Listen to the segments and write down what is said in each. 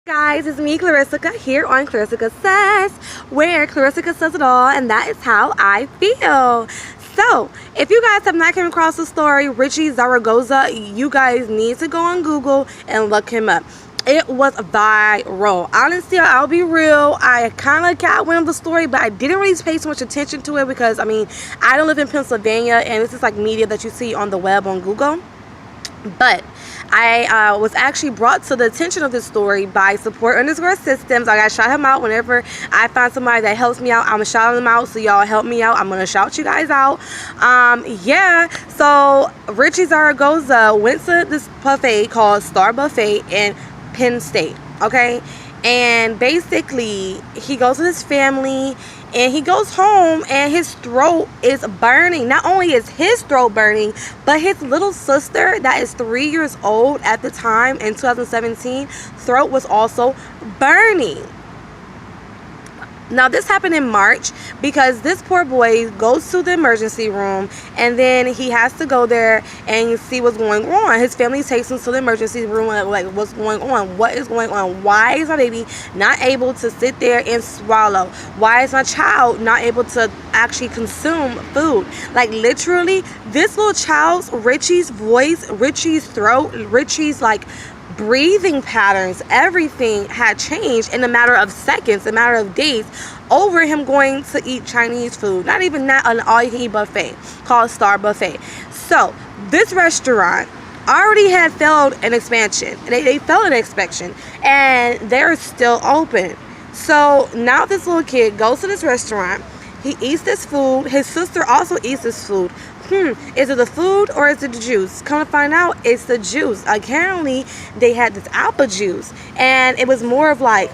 Guys, it's me, Clarissa, here on Clarissa Says, where Clarissa says it all, and that is how I feel. So, if you guys have not come across the story, Richie Zaragoza, you guys need to go on Google and look him up. It was viral. Honestly, I'll be real, I kind of got wind of the story, but I didn't really pay so much attention to it because, I don't live in Pennsylvania, and this is like media that you see on the web on Google. But I was actually brought to the attention of this story by support_systems. I gotta shout him out whenever I find somebody that helps me out. I'm gonna shout them out, so y'all help me out. I'm gonna shout you guys out. So Richie Zaragoza went to this buffet called Star Buffet in Penn State, okay? And basically he goes with his family and he goes home and his throat is burning. Not only is his throat burning, but his little sister that is 3 years old at the time in 2017, throat was also burning. Now this happened in March because this poor boy goes to the emergency room and then he has to go there and see what's going on. His family takes him to the emergency room like what's going on? What is going on? Why is my baby not able to sit there and swallow? Why is my child not able to actually consume food? Like literally this little child's, Richie's voice, Richie's throat, Richie's like breathing patterns, everything had changed in a matter of seconds, a matter of days, over him going to eat Chinese food. Not even that, an all-you-can-eat buffet called Star Buffet. So this restaurant already had failed an expansion. They failed an inspection and they're still open. So now this little kid goes to this restaurant, he eats this food, his sister also eats this food. Is it the food or is it the juice? Come to find out, it's the juice. Apparently, they had this apple juice, and it was more of like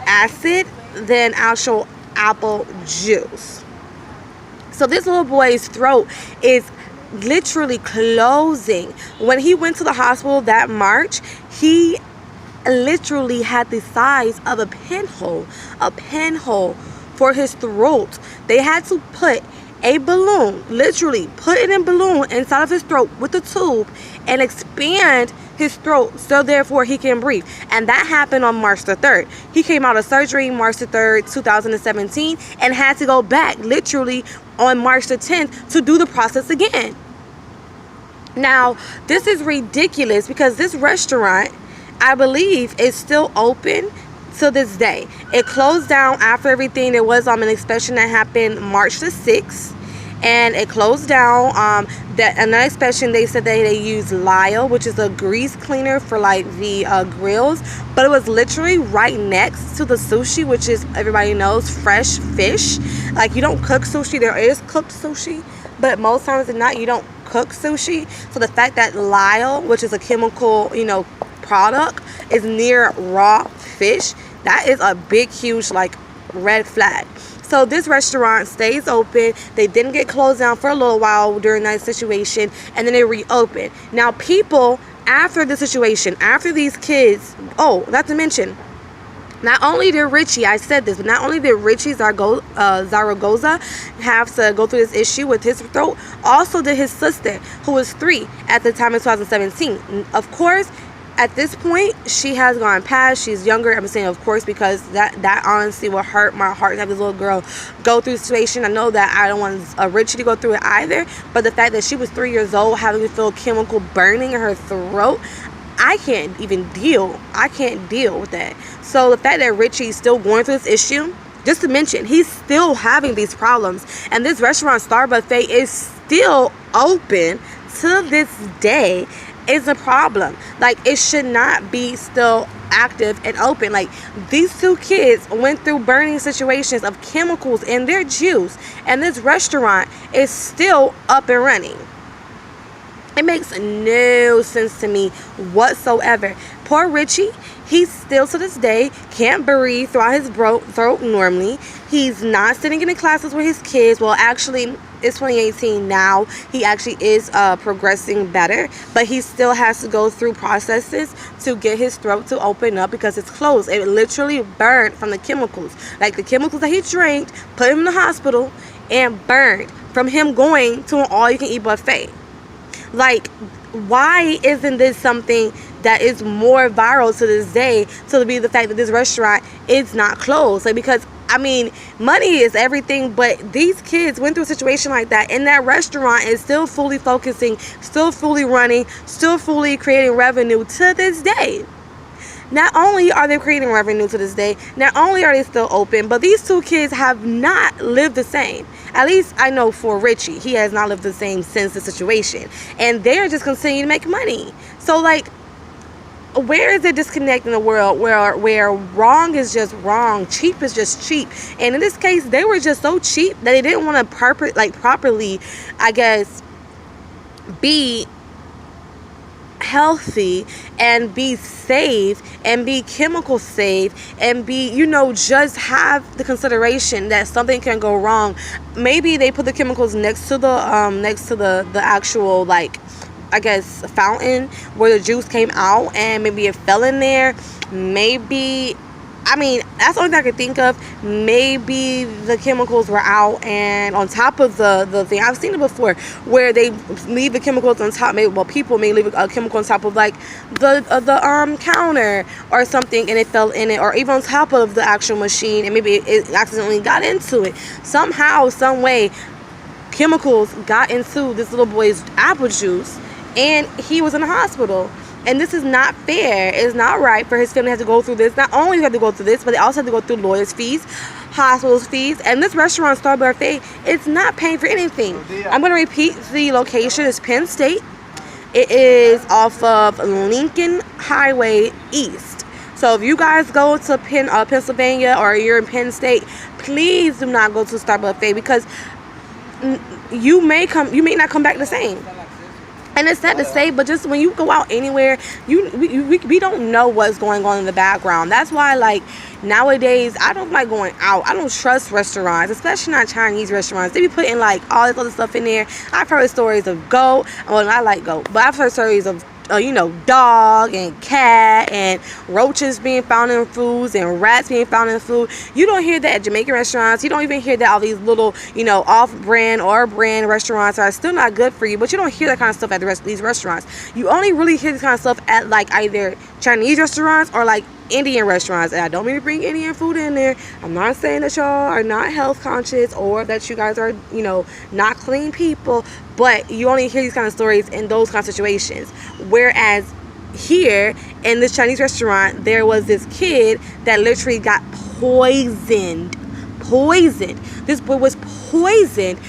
acid than actual apple juice. So this little boy's throat is literally closing. When he went to the hospital that March, he literally had the size of a pinhole for his throat. They had to put a balloon, literally put it in balloon inside of his throat with a tube and expand his throat so therefore he can breathe. And that happened on March the 3rd. He came out of surgery March the 3rd, 2017 and had to go back literally on March the 10th to do the process again. Now, this is ridiculous because this restaurant, I believe, is still open to this day. It closed down after everything. There was an inspection that happened March the 6th and it closed down. Another inspection, they said that they used Lyle, which is a grease cleaner for like the grills, but it was literally right next to the sushi, which is, everybody knows, fresh fish. Like you don't cook sushi. There is cooked sushi, but most times than not you don't cook sushi. So the fact that Lyle, which is a chemical product, is near raw fish, that is a big huge like red flag. So this restaurant stays open. They didn't get closed down for a little while during that situation, and then they reopened. Now people, after the situation, after these kids, not to mention, not only did Richie, I said this, but not only did Richie Zaragoza have to go through this issue with his throat, also did his sister, who was 3 at the time in 2017. Of course, at this point, she has gone past. She's younger. I'm saying, of course, because that honestly will hurt my heart to have this little girl go through the situation. I know that I don't want Richie to go through it either, but the fact that she was 3 years old, having to feel chemical burning in her throat, I can't deal with that. So the fact that Richie's still going through this issue, just to mention, he's still having these problems, and this restaurant Star Buffet is still open to this day, is a problem. Like, it should not be still active and open. Like, these two kids went through burning situations of chemicals in their juice, and this restaurant is still up and running. It makes no sense to me whatsoever. Poor Richie, he's still to this day can't breathe throughout his throat normally. He's not sitting in the classes with his kids. Well, actually, it's 2018 now. He actually is progressing better, but he still has to go through processes to get his throat to open up because it's closed. It literally burned from the chemicals. Like the chemicals that he drank, put him in the hospital, and burned from him going to an all-you-can-eat buffet. Like, why isn't this something that is more viral to this day, to be the fact that this restaurant is not closed. Like, because I mean, money is everything, but these kids went through a situation like that, and that restaurant is still fully focusing, still fully running, still fully creating revenue to this day. Not only are they creating revenue to this day, not only are they still open, but these two kids have not lived the same. At least I know for Richie, he has not lived the same since the situation, and they're just continuing to make money. So, like, where is the disconnect in the world where wrong is just wrong, cheap is just cheap? And in this case, they were just so cheap that they didn't want to properly, I guess, be healthy and be safe and be chemical safe and be, just have the consideration that something can go wrong. Maybe they put the chemicals next to the actual, like, I guess, fountain where the juice came out, and maybe it fell in there. Maybe, I mean, that's the only thing I could think of. Maybe the chemicals were out and on top of the thing. I've seen it before where they leave the chemicals on top. People may leave a chemical on top of, like, the counter or something, and it fell in it, or even on top of the actual machine, and maybe it accidentally got into it. Somehow, some way, chemicals got into this little boy's apple juice, and he was in the hospital. And this is not fair. It's not right for his family to have to go through this. Not only do they have to go through this, but they also have to go through lawyers' fees, hospitals' fees. And this restaurant, Star Buffet, it's not paying for anything. I'm going to repeat the location. It's Penn State. It is off of Lincoln Highway East. So if you guys go to Pennsylvania, or you're in Penn State, please do not go to Star Buffet, because you may not come back the same. And it's sad to say, but just when you go out anywhere, we don't know what's going on in the background. That's why, like, nowadays, I don't like going out. I don't trust restaurants, especially not Chinese restaurants. They be putting, like, all this other stuff in there. I've heard stories of goat. Well, I like goat, but I've heard stories of dog and cat and roaches being found in foods and rats being found in food. You don't hear that at Jamaican restaurants. You don't even hear that all these little, off-brand or brand restaurants are still not good for you. But you don't hear that kind of stuff at these restaurants. You only really hear this kind of stuff at, like, either Chinese restaurants or, like, Indian restaurants. And I don't mean to bring Indian food in there. I'm not saying that y'all are not health conscious or that you guys are, not clean people, but you only hear these kind of stories in those kind of situations. Whereas here in this Chinese restaurant, there was this kid that literally got poisoned. This boy was poisoned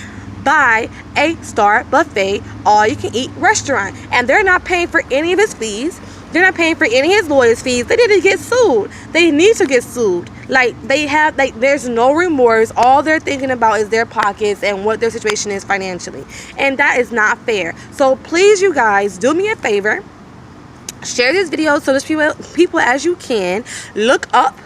by a Star Buffet all-you-can-eat restaurant, and they're not paying for any of his fees. They're not paying for any of his lawyers' fees. They didn't get sued. They need to get sued. Like, there's no remorse. All they're thinking about is their pockets and what their situation is financially. And that is not fair. So please, you guys, do me a favor. Share this video so there's people as you can. Look up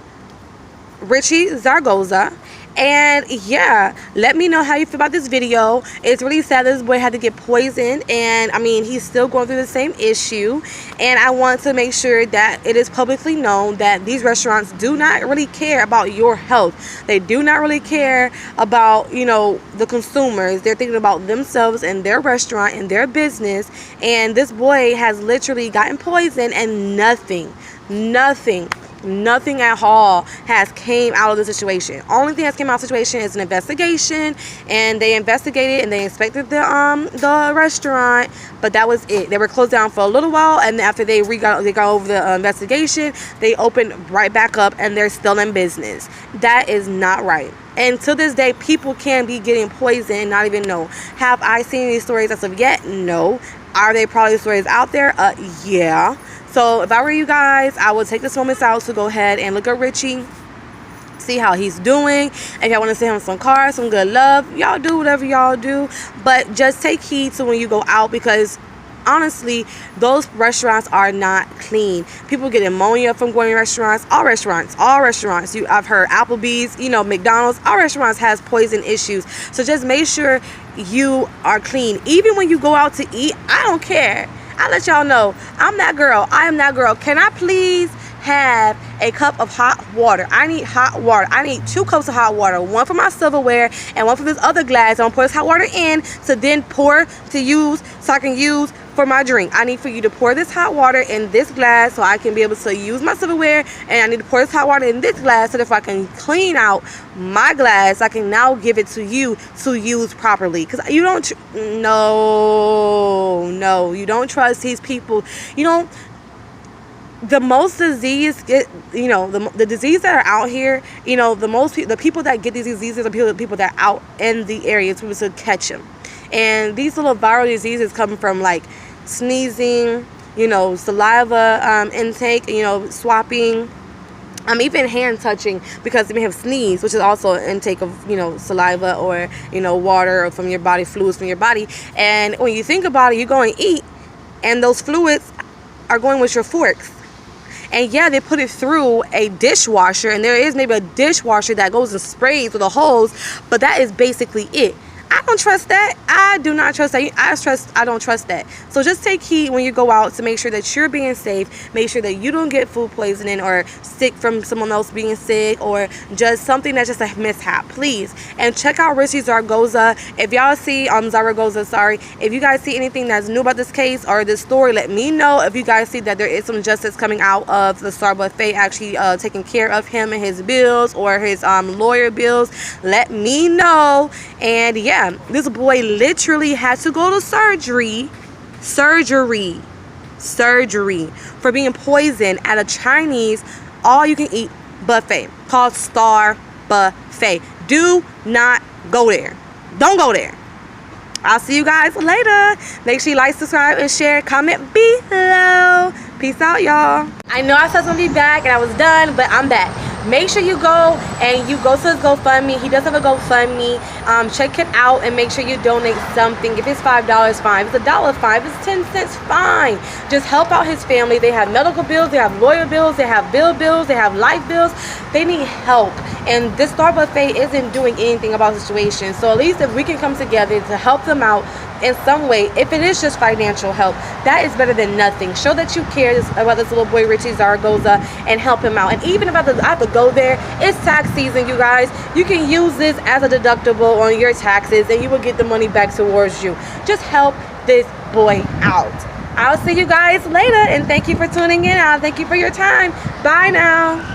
Richie Zaragoza. And yeah, let me know how you feel about this video. It's really sad that this boy had to get poisoned, and I mean, he's still going through the same issue. And I want to make sure that it is publicly known that these restaurants do not really care about your health. They do not really care about, the consumers. They're thinking about themselves and their restaurant and their business. And this boy has literally gotten poisoned, and nothing at all has came out of the situation. Only thing that came out of the situation is an investigation, and they investigated and they inspected the restaurant, but that was it. They were closed down for a little while, and after they got over the investigation, they opened right back up, and they're still in business. That is not right. And to this day, people can be getting poisoned and not even know. Have I seen these stories as of yet? No. Are there probably stories out there? Yeah. So if I were you guys, I would take this moment out to go ahead and look at Richie, see how he's doing. If y'all want to send him some cards, some good love, y'all do whatever y'all do. But just take heed to when you go out, because honestly, those restaurants are not clean. People get pneumonia from going to restaurants. All restaurants. I've heard Applebee's, McDonald's. All restaurants has poison issues. So just make sure you are clean. Even when you go out to eat, I don't care. I let y'all know, I'm that girl. I am that girl. Can I please have a cup of hot water. I need hot water. I need 2 cups of hot water, one for my silverware and one for this other glass. I'm gonna pour this hot water in to then pour to use, so I can use for my drink. I need for you to pour this hot water in this glass so I can be able to use my silverware, and I need to pour this hot water in this glass so that if I can clean out my glass, I can now give it to you to use properly. Because you don't no, you don't trust these people. You know, the most disease get, you know, the disease that are out here, you know, the people that get these diseases are people that are out in the areas to catch them. And these little viral diseases come from like sneezing, you know, saliva intake, you know, swapping, even hand touching, because they may have sneezed, which is also an intake of, you know, saliva or, you know, water from your body, fluids from your body. And when you think about it, you go and eat, and those fluids are going with your forks. And yeah, they put it through a dishwasher, and there is maybe a dishwasher that goes and sprays with a hose, but that is basically it. I don't trust that. I do not trust that. I don't trust that. So just take heed when you go out to make sure that you're being safe. Make sure that you don't get food poisoning or sick from someone else being sick, or just something that's just a mishap, please. And check out Richie Zaragoza. If y'all see Zaragoza, sorry. If you guys see anything that's new about this case or this story, let me know. If you guys see that there is some justice coming out of the Star Buffet actually taking care of him and his bills, or his lawyer bills, let me know. And yeah, this boy literally had to go to surgery for being poisoned at a Chinese all-you-can-eat buffet called Star Buffet. Do not go there. Don't go there. I'll see you guys later. Make sure you like, subscribe, and share. Comment below. Peace out, y'all. I know I said I was gonna be back and I was done, but I'm back. Make sure you go and you go to his GoFundMe. He does have a GoFundMe. Check it out and make sure you donate something. If it's $5, fine. If it's $1, fine. If it's 10 cents, fine. Just help out his family. They have medical bills, they have lawyer bills, they have bill bills, they have life bills. They need help. And this Star Buffet isn't doing anything about the situation. So at least if we can come together to help them out in some way, if it is just financial help, that is better than nothing. Show that you care about this little boy Richie Zaragoza and help him out. And even if I have to go there, it's tax season, you guys. You can use this as a deductible on your taxes and you will get the money back towards you. Just help this boy out. I'll see you guys later, and thank you for tuning in. Thank you for your time. Bye now.